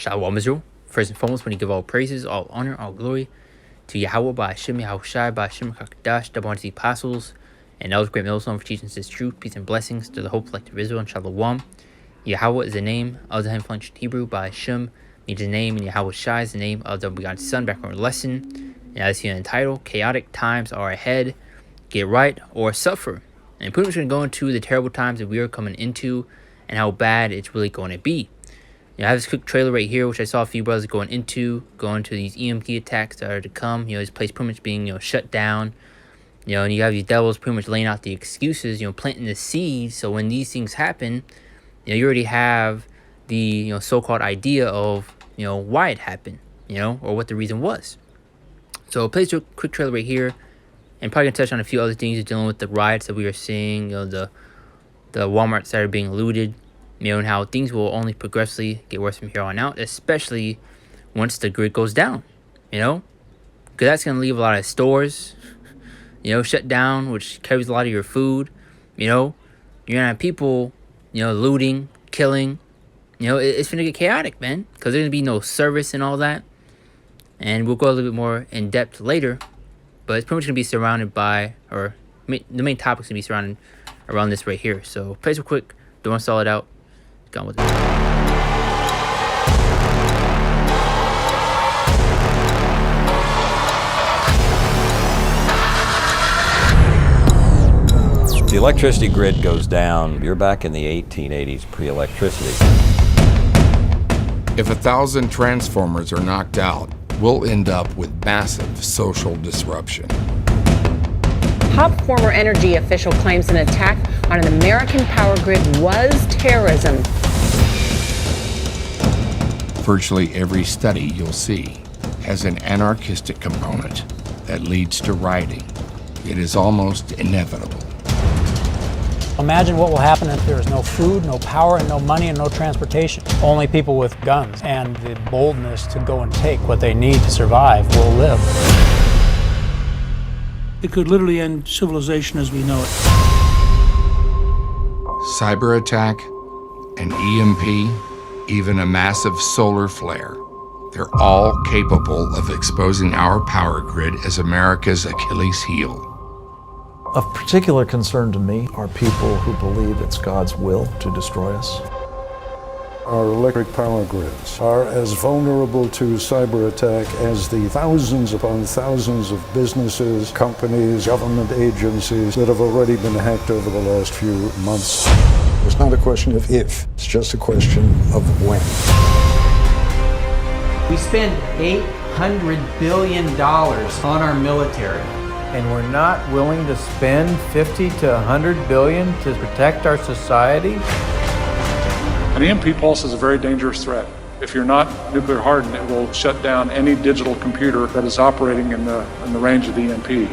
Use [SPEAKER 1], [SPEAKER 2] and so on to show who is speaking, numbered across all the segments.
[SPEAKER 1] Shalom Israel. First and foremost, when you give all praises, all honor, all glory to Yahweh by Hashem Yahushai, by Hashem HaKadosh, double unto the apostles, and those great millstone for teaching this truth, peace and blessings to the whole collective Israel, and Shalom. Yahweh is the name of the Influential Hebrew by Hashem, means the name, and Yahushai is the name of the begotten Son, back on our lesson. And as you in the title, chaotic times are ahead, get right or suffer. And pretty much going to go into the terrible times that we are coming into and how bad it's really going to be. I have this quick trailer right here, which I saw a few brothers going to these EMP attacks that are to come. This place pretty much being, shut down. And you have these devils pretty much laying out the excuses, planting the seeds. So when these things happen, you already have the, so-called idea of, why it happened, or what the reason was. So plays a quick trailer right here, and probably gonna touch on a few other things dealing with the riots that we are seeing, the Walmarts that are being looted. And how things will only progressively get worse from here on out, especially once the grid goes down, because that's going to leave a lot of stores, shut down, which carries a lot of your food, you're going to have people, looting, killing, it's going to get chaotic, man, because there's going to be no service and all that, and we'll go a little bit more in depth later, but it's pretty much going to be surrounded by, or the main topic's going to be surrounded around this right here. So play real quick, don't want to stall it out. Gone with it.
[SPEAKER 2] The electricity grid goes down. You're back in the 1880s, pre-electricity.
[SPEAKER 3] If 1,000 transformers are knocked out, we'll end up with massive social disruption.
[SPEAKER 4] Top former energy official claims an attack on an American power grid was terrorism.
[SPEAKER 3] Virtually every study you'll see has an anarchistic component that leads to rioting. It is almost inevitable.
[SPEAKER 5] Imagine what will happen if there is no food, no power, and no money, and no transportation. Only people with guns and the boldness to go and take what they need to survive will live.
[SPEAKER 6] It could literally end civilization as we know it.
[SPEAKER 3] Cyber attack, an EMP, even a massive solar flare. They're all capable of exposing our power grid as America's Achilles heel.
[SPEAKER 7] Of particular concern to me are people who believe it's God's will to destroy us.
[SPEAKER 8] Our electric power grids are as vulnerable to cyber attack as the thousands upon thousands of businesses, companies, government agencies that have already been hacked over the last few months. It's not a question of if, it's just a question of when.
[SPEAKER 9] We spend $800 billion on our military.
[SPEAKER 10] And we're not willing to spend 50 to 100 billion to protect our society?
[SPEAKER 11] An EMP pulse is a very dangerous threat. If you're not nuclear hardened, it will shut down any digital computer that is operating in the range of the EMP.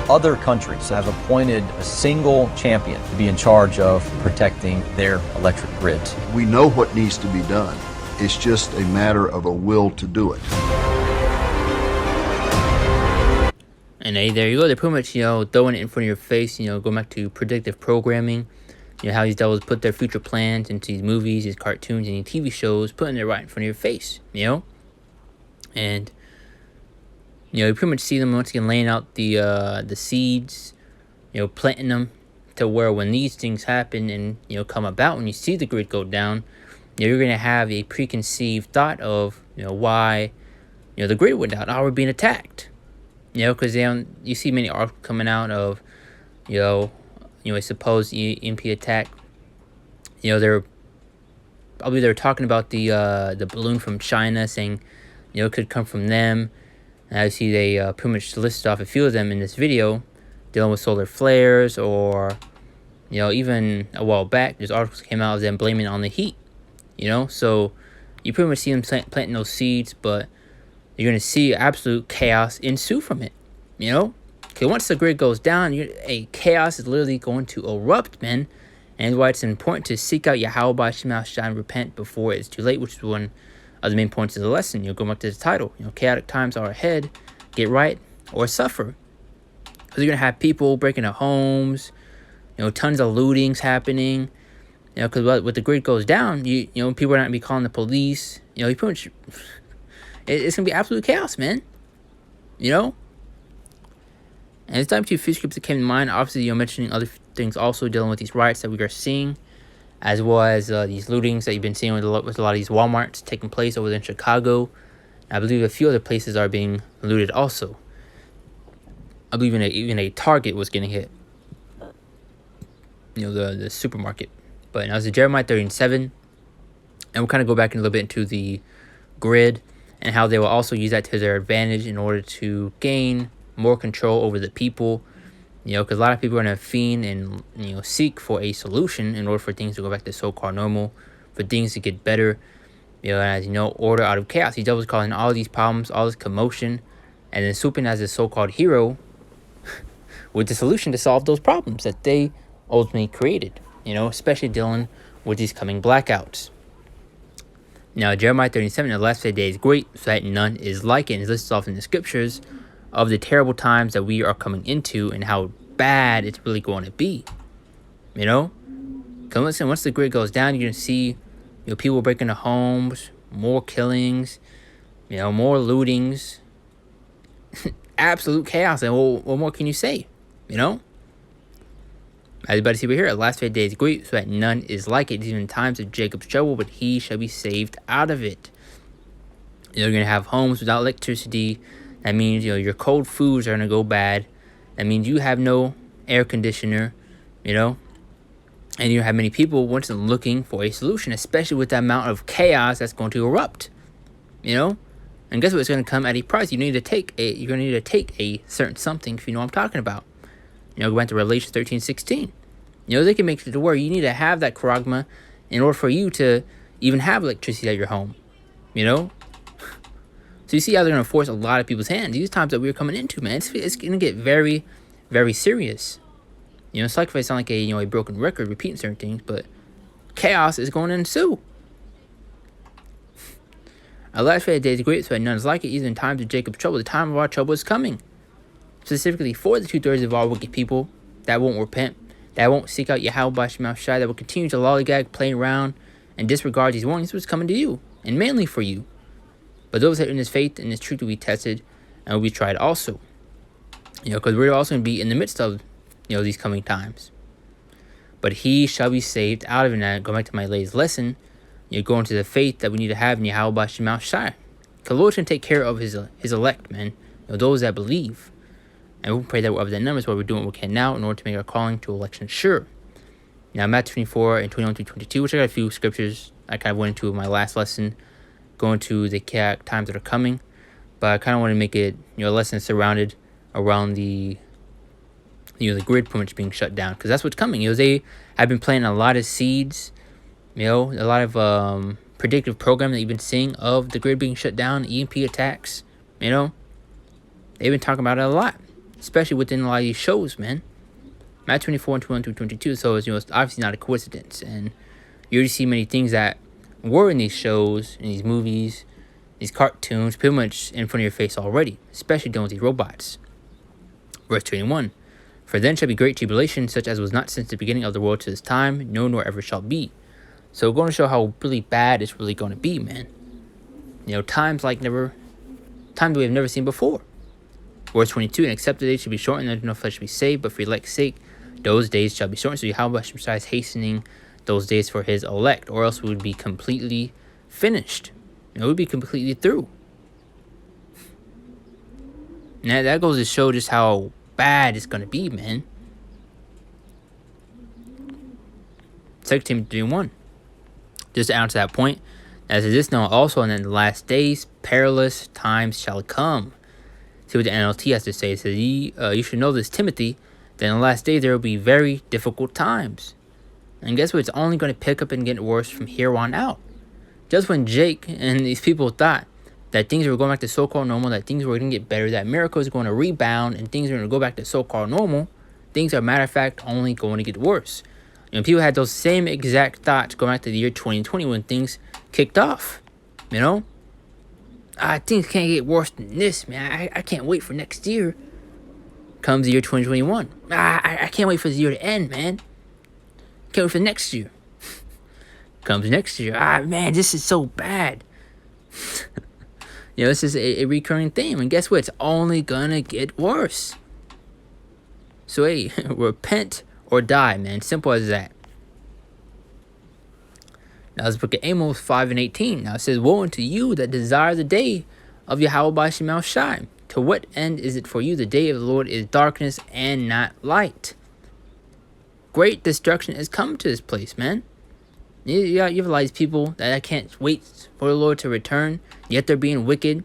[SPEAKER 12] Other countries have appointed a single champion to be in charge of protecting their electric grids.
[SPEAKER 13] We know what needs to be done. It's just a matter of a will to do it.
[SPEAKER 1] And there you go. They're pretty much, throwing it in front of your face, going back to predictive programming. How these devils put their future plans into these movies, these cartoons, and these TV shows, putting it right in front of your face, And, you pretty much see them once again laying out the seeds, planting them to where when these things happen and, come about, when you see the grid go down, you're going to have a preconceived thought of, why, the grid went down, how we're being attacked. Because you see many articles coming out of, a supposed EMP attack. They're talking about the balloon from China, saying, it could come from them. And I see they pretty much listed off a few of them in this video, dealing with solar flares, or, even a while back, there's articles came out of them blaming it on the heat. So you pretty much see them planting those seeds, but you're going to see absolute chaos ensue from it, Okay, once the grid goes down, chaos is literally going to erupt, man. And that's why it's important to seek out Yahweh by Shema and repent before it's too late, which is one of the main points of the lesson. Going back to the title, chaotic times are ahead, get right or suffer. Because you're going to have people breaking into homes, tons of lootings happening. You know, because when the grid goes down, you know, people are not going to be calling the police. You know, you pretty much, it's going to be absolute chaos, man. You know? And it's time to few scripts that came to mind. Obviously, you know, mentioning other things also dealing with these riots that we are seeing, as well as these lootings that you've been seeing with a lot of these Walmarts taking place over there in Chicago. I believe a few other places are being looted also. I believe even a Target was getting hit. You know, the supermarket. But now it's Jeremiah 37. And we'll kind of go back a little bit into the grid and how they will also use that to their advantage in order to gain more control over the people. You know, because a lot of people are going to fiend and, you know, seek for a solution in order for things to go back to so-called normal, for things to get better. You know, and as you know, order out of chaos. The devil's causing all these problems, all this commotion, and then swooping as a so-called hero with the solution to solve those problems that they ultimately created. You know, especially dealing with these coming blackouts. Now, Jeremiah 37, the last 50 days great, so that none is like it. And it's listed off in the scriptures of the terrible times that we are coming into and how bad it's really going to be. You know? Because listen, once the grid goes down, you're going to see, you know, people breaking into homes, more killings, you know, more lootings. Absolute chaos. And what more can you say? You know? As you see over here, the last 50 days great, so that none is like it. Even in times of Jacob's trouble, but he shall be saved out of it. You're going to have homes without electricity. That means, you know, your cold foods are going to go bad. That means you have no air conditioner, you know. And you have many people once looking for a solution, especially with the amount of chaos that's going to erupt, you know. And guess what? It's going to come at a price. You're going to need to take a certain something, if you know what I'm talking about. You know, go back to Revelation 13:16. You know, they can make it to where you need to have that charagma in order for you to even have electricity at your home. You know? So you see how they're going to force a lot of people's hands. These times that we're coming into, man, it's going to get very, very serious. You know, it's like if I sound like a broken record repeating certain things, but chaos is going to ensue. Our last 50 days great, so that none is like it. Even in times of Jacob's trouble, the time of our trouble is coming. Specifically for the 2/3 of all wicked people that won't repent, that won't seek out Yahweh by Shema Shai, that will continue to lollygag, play around, and disregard these warnings. What's coming to you, and mainly for you. But those that in this faith and this truth will be tested and will be tried also. You know, because we're also going to be in the midst of, you know, these coming times. But he shall be saved out of it. And go back to my latest lesson. You go into the faith that we need to have in Yahweh by Shema Shai. The Lord can take care of his elect, man. You know, those that believe. And we'll pray that we're of that numbers while we're doing what we can now in order to make our calling to election sure. Now, Matthew 24 and 21 through 22, which I got a few scriptures I kind of went into in my last lesson, going to the times that are coming. But I kind of want to make it, you know, a lesson surrounded around the grid pretty much being shut down. Because that's what's coming. You know, they have been planting a lot of seeds, you know, a lot of predictive program that you've been seeing of the grid being shut down, EMP attacks, you know. They've been talking about it a lot. Especially within a lot of these shows, man. Match 24 and 21 through 22. So it's, you know, it's obviously not a coincidence. And you already see many things that were in these shows, in these movies, these cartoons, pretty much in front of your face already. Especially dealing with these robots. Verse 21. For then shall be great tribulation, such as was not since the beginning of the world to this time, no, nor ever shall be. So going to show how really bad it's really going to be, man. You know, times we have never seen before. Verse 22, and except the days should be shortened, and no flesh shall be saved, but for elect's sake, those days shall be shortened. So Yahweh is hastening those days for his elect, or else we would be completely finished. You know, we'd be completely through. And that goes to show just how bad it's going to be, man. 2 Timothy 3:1. Just to add to that point, as it is known also, and in the last days, perilous times shall come. See what the NLT has to say. It says, you should know this, Timothy, that in the last days there will be very difficult times. And guess what? It's only going to pick up and get worse from here on out. Just when Jake and these people thought that things were going back to so-called normal, that things were going to get better, that miracles are going to rebound, and things are going to go back to so-called normal, things are, matter of fact, only going to get worse. You know, people had those same exact thoughts going back to the year 2020 when things kicked off, you know? Things can't get worse than this, man. I can't wait for next year. Comes the year 2021. I can't wait for the year to end, man. Can't wait for next year. comes next year. Man, this is so bad. This is a recurring theme. And guess what? It's only going to get worse. So, hey, repent or die, man. Simple as that. Now, let's look at Amos 5:18. Now, it says, woe unto you that desire the day of Yahweh by Shemel Shai. To what end is it for you? The day of the Lord is darkness and not light. Great destruction has come to this place, man. You have a lot of these people that I can't wait for the Lord to return, yet they're being wicked,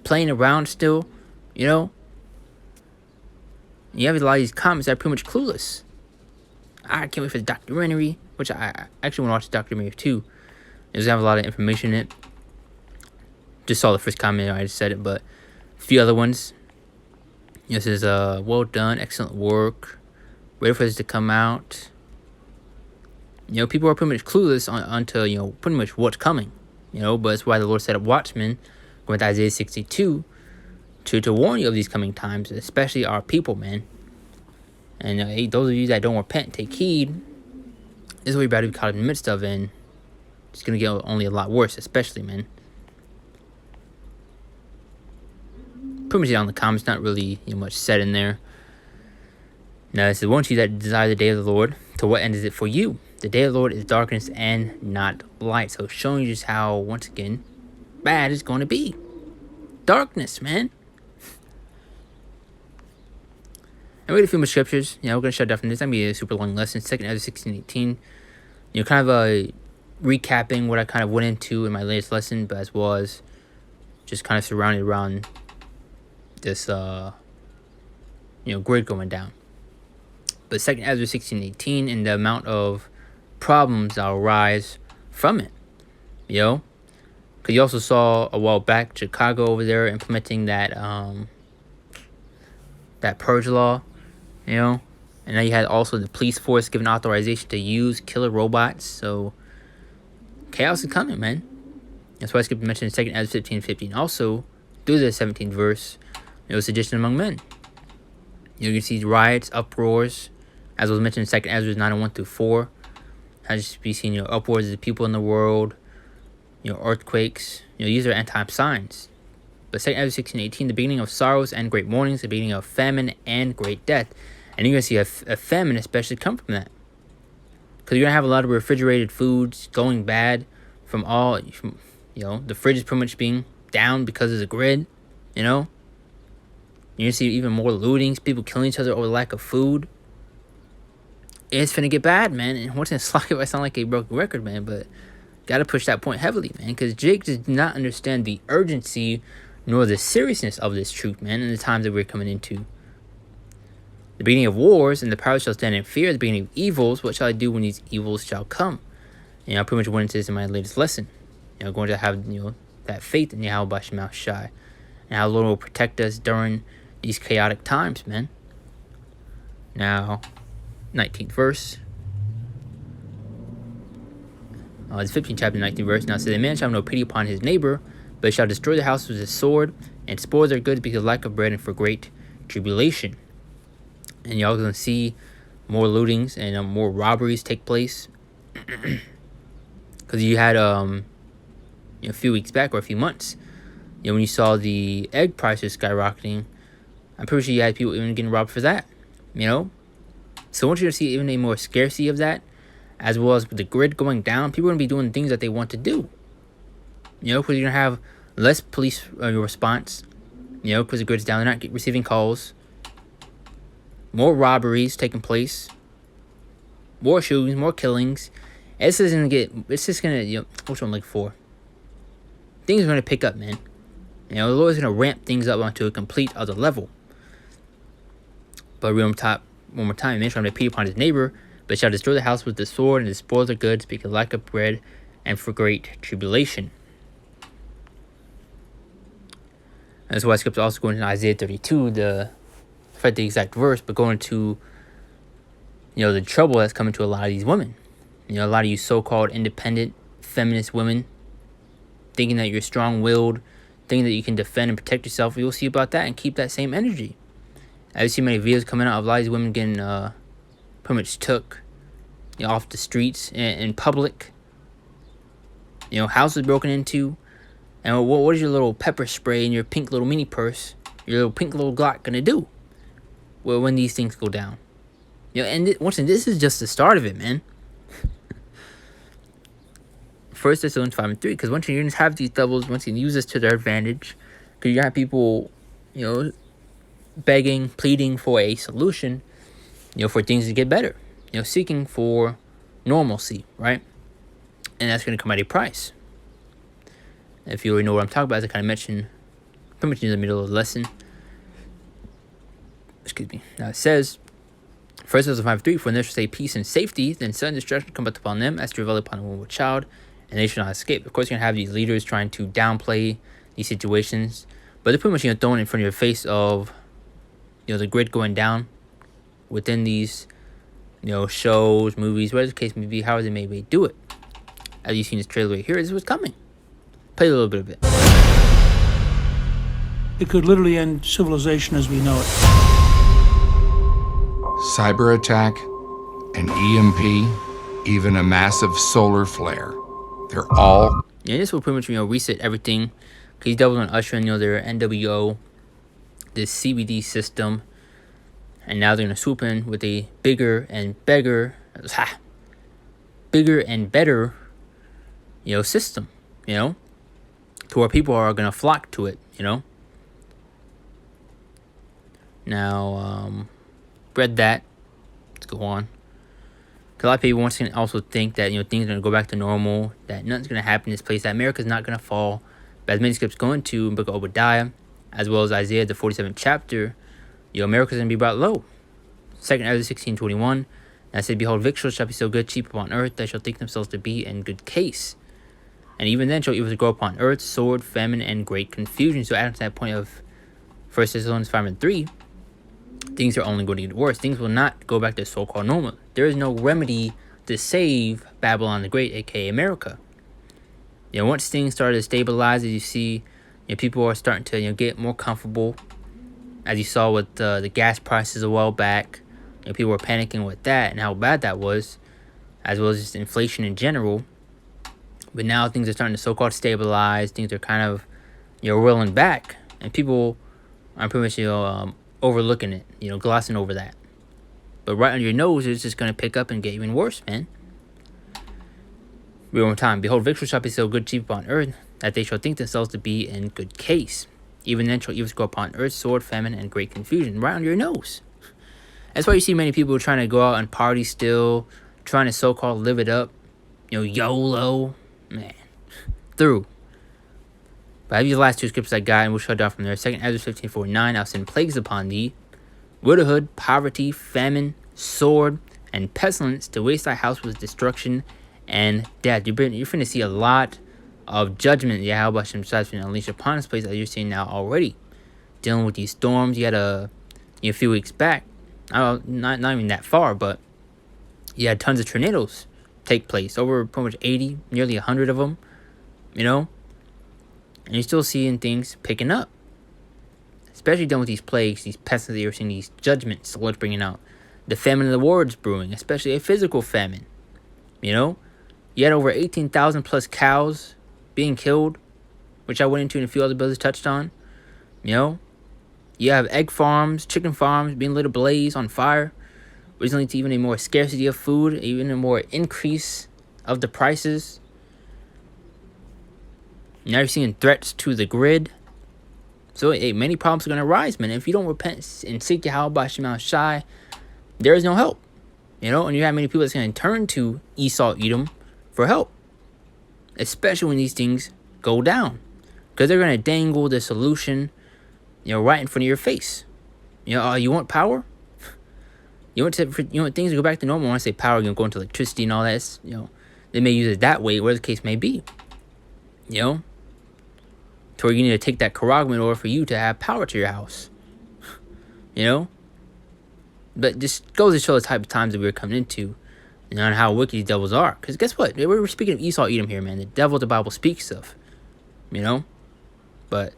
[SPEAKER 1] playing around still, You have a lot of these comments that are pretty much clueless. I can't wait for the documentary, which I actually want to watch the documentary too. It doesn't have a lot of information in it. Just saw the first comment, I just said it, but a few other ones. This is well done, excellent work. Ready for this to come out. People are pretty much clueless onto pretty much what's coming. But that's why the Lord set up watchmen, going with Isaiah 62, to warn you of these coming times, especially our people, man. And hey, those of you that don't repent, take heed. This is what you're about to be caught in the midst of, and it's gonna get only a lot worse, especially, man. Pretty much down in the comments, not really much said in there. Now it says, won't you that desire the day of the Lord? To what end is it for you? The day of the Lord is darkness and not light. So showing you just how, once again, bad it's going to be. Darkness, man. And read a few more scriptures. We're going to shut down from this. It's going to be a super long lesson. 2 Ezra 16:18. Kind of recapping what I kind of went into in my latest lesson, but as well as just kind of surrounded around this, grid going down. But 2 Ezra 16:18, and the amount of problems that will arise from it. Because you also saw a while back Chicago over there implementing that purge law, and now you had also the police force given authorization to use killer robots. So chaos is coming, man. That's why I skipped to mention 2 Ezra 15:15. Also, through the 17th verse, it was sedition among men. You can see riots, uproars, as was mentioned in 2 Ezra 9:1-4. Has to be seen, upwards of the people in the world, earthquakes. These are end-time signs. But 2 Ezra 16:18, the beginning of sorrows and great mournings, the beginning of famine and great death. And you're going to see a famine especially come from that. Because you're going to have a lot of refrigerated foods going bad from the fridge is pretty much being down because of the grid, You're going to see even more lootings, people killing each other over lack of food. It's finna get bad, man. And what's in slack if I sound like a broken record, man, but gotta push that point heavily, man, because Jake does not understand the urgency nor the seriousness of this truth, man, in the times that we're coming into. The beginning of wars, and the power shall stand in fear. The beginning of evils, what shall I do when these evils shall come? I pretty much went into this in my latest lesson. Going to have, that faith in Yahweh by Shemel Shai, and how the Lord will protect us during these chaotic times, man. Now, 19th verse. It's 15th chapter, 19th verse. Now it says, a man shall have no pity upon his neighbor, but shall destroy the house with his sword, and spoil their goods because of lack of bread and for great tribulation. And y'all gonna see more lootings and more robberies take place. Because you had a few weeks back, or a few months, when you saw the egg prices skyrocketing, I'm pretty sure you had people even getting robbed for that, So once you're going to see even a more scarcity of that, as well as with the grid going down, people are going to be doing things that they want to do. Because you're going to have less police response, because the grid's down, they're not receiving calls. More robberies taking place. More shootings, more killings. It's just going to, what's one like for? Things are going to pick up, man. The Lord's going to ramp things up onto a complete other level. But one more time, man shall have no pity upon his neighbor, but shall destroy the house with the sword and despoil their goods because of lack of bread and for great tribulation. And that's why scripture also going into Isaiah 32, I forget the exact verse, but going to, the trouble that's coming to a lot of these women. A lot of you so-called independent, feminist women, thinking that you're strong-willed, thinking that you can defend and protect yourself. You'll see about that and keep that same energy. I've seen many videos coming out of a lot of these women getting pretty much took off the streets in public, houses broken into. And what is your little pepper spray and your pink little mini purse, your little pink little Glock gonna do? Well, when these things go down. And once again, this is just the start of it, man. 1 Thessalonians 5 and 3, because once you're going to have these devils, once you can use this to their advantage, because you have people, begging, pleading for a solution, for things to get better, seeking for normalcy, right? And that's going to come at a price. If you already know what I'm talking about, as I kind of mentioned pretty much in the middle of the lesson. Excuse me. Now it says, 1 Thessalonians 5:3, for when there shall say peace and safety, then sudden destruction cometh upon them, as to develop upon a woman with child, and they shall not escape. Of course, you're going to have these leaders trying to downplay these situations, but they're pretty much throwing in front of your face of the grid going down within these shows, movies, whatever the case may be, however they may do it. As you've seen this trailer right here, this is what's coming. Play a little bit of it.
[SPEAKER 6] It could literally end civilization as we know it.
[SPEAKER 3] Cyber attack, an EMP, even a massive solar flare. They're all...
[SPEAKER 1] Yeah, this will pretty much, reset everything. Because these devils want to usher in, their NWO, this CBD system. And now they're going to swoop in with a bigger and better, system, to where people are going to flock to it, Now, read that. Let's go on. Because a lot of people once again also think that, things are going to go back to normal, that nothing's going to happen in this place, that America's not going to fall. But as many scripts go into in the book of Obadiah, as well as Isaiah, the 47th chapter, America's going to be brought low. 2 Ezra 16:21, and I said, behold, victuals shall be so good, cheap upon earth, they shall think themselves to be in good case. And even then shall evils grow upon earth, sword, famine, and great confusion. So adding to that point of 1 Thessalonians 5 and 3, things are only going to get worse. Things will not go back to so-called normal. There is no remedy to save Babylon the Great, aka America. Once things start to stabilize, as you see, people are starting to get more comfortable. As you saw with the gas prices a while back, people were panicking with that and how bad that was, as well as just inflation in general. But now things are starting to so-called stabilize. Things are kind of rolling back, and people are pretty much overlooking it, glossing over that. But right under your nose, it's just going to pick up and get even worse, man. Read one more time. Behold, victuals shall be so good, cheap upon earth, that they shall think themselves to be in good case. Even then shall evils go upon earth, sword, famine, and great confusion. Right under your nose. That's why you see many people trying to go out and party still, trying to so-called live it up. YOLO. Man. Through. But I have these last two scriptures I got, and we'll shut down from there. 2 Ezra 15:49, I'll send plagues upon thee, widowhood, poverty, famine, sword, and pestilence to waste thy house with destruction and death. You're finna see a lot of judgment Yahweh himself finna unleash upon this place, as you're seeing now already. Dealing with these storms. You had a few weeks back, not even that far, but you had tons of tornadoes take place. Over pretty much 80, nearly 100 of them, And you're still seeing things picking up. Especially dealing with these plagues, these pests that you're seeing, these judgments the Lord's bringing out. The famine of the world's brewing, especially a physical famine. You had over 18,000 plus cows being killed, which I went into and a few other brothers touched on. You have egg farms, chicken farms being lit ablaze on fire, which leads to even a more scarcity of food, even a more increase of the prices. Now you're seeing threats to the grid. So, many problems are going to arise, man. If you don't repent and seek Yahweh by Shema Shai, there is no help. And you have many people that's going to turn to Esau, Edom for help. Especially when these things go down. Because they're going to dangle the solution, right in front of your face. You want power? You want things to go back to normal. When I say power, go into electricity and all that. They may use it that way, whatever the case may be. To where you need to take that Karagma in order for you to have power to your house. But just goes to show the type of times that we're coming into, and how wicked these devils are. Because guess what? We're speaking of Esau, Edom here, man. The devil the Bible speaks of. But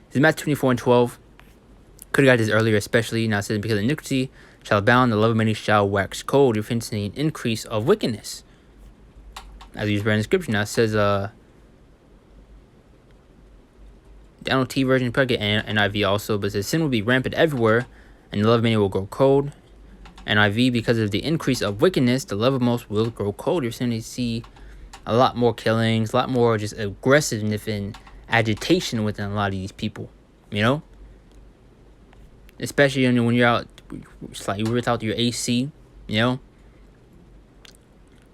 [SPEAKER 1] it's Matthew 24:12. Could have got this earlier, especially. Now it says, because iniquity shall abound, the love of many shall wax cold. You're facing an increase of wickedness. As you read in the scripture, now it says, The NLT version, probably get NIV also, but it says sin will be rampant everywhere, and the love of many will grow cold. NIV, because of the increase of wickedness, the love of most will grow cold. You're starting to see a lot more killings, a lot more just aggressiveness and agitation within a lot of these people, you know? Especially when you're out, it's like without your AC, you know?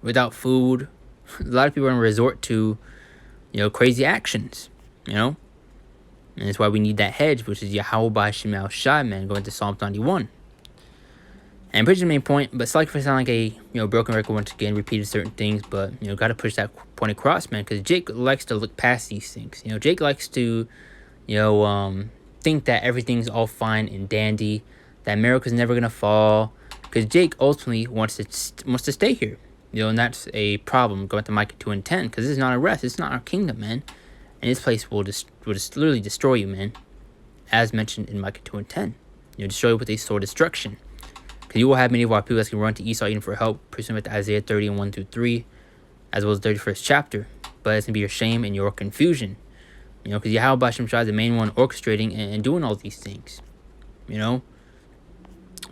[SPEAKER 1] Without food. A lot of people are going to resort to, you know, crazy actions, you know? And that's why we need that hedge, which is Yahweh by Shemel Shai, man, going to Psalm 91. And pretty the main point, but it's like if I sound like a, you know, broken record once again, repeated certain things, but, you know, got to push that point across, man, because Jake likes to look past these things. You know, Jake likes to, you know, think that everything's all fine and dandy, that America's never going to fall, because Jake ultimately wants to stay here. You know, and that's a problem going to Micah 2 and 10, because this is not a rest, it's not our kingdom, man. And this place will just literally destroy you, man, as mentioned in Micah 2 and 10. You know, destroy you with a sword destruction. You will have many of our people that can run to Esau even for help, pursuant to Isaiah 30 and 1 through 3, as well as the 31st chapter. But it's going to be your shame and your confusion. You know, because Yahweh Bashem Shai is the main one orchestrating and doing all these things. You know?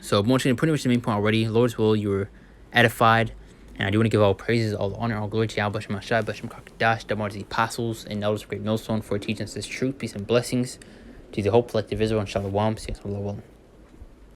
[SPEAKER 1] So, pretty much the main point already. Lord's will, you were edified. And I do want to give all praises, all honor, all glory to Yahweh Bashem Shai, Bashem Kakadash, the the apostles, and elders of Great Millstone for teaching us this truth, peace, and blessings to the whole collective Israel and Shalom. See you.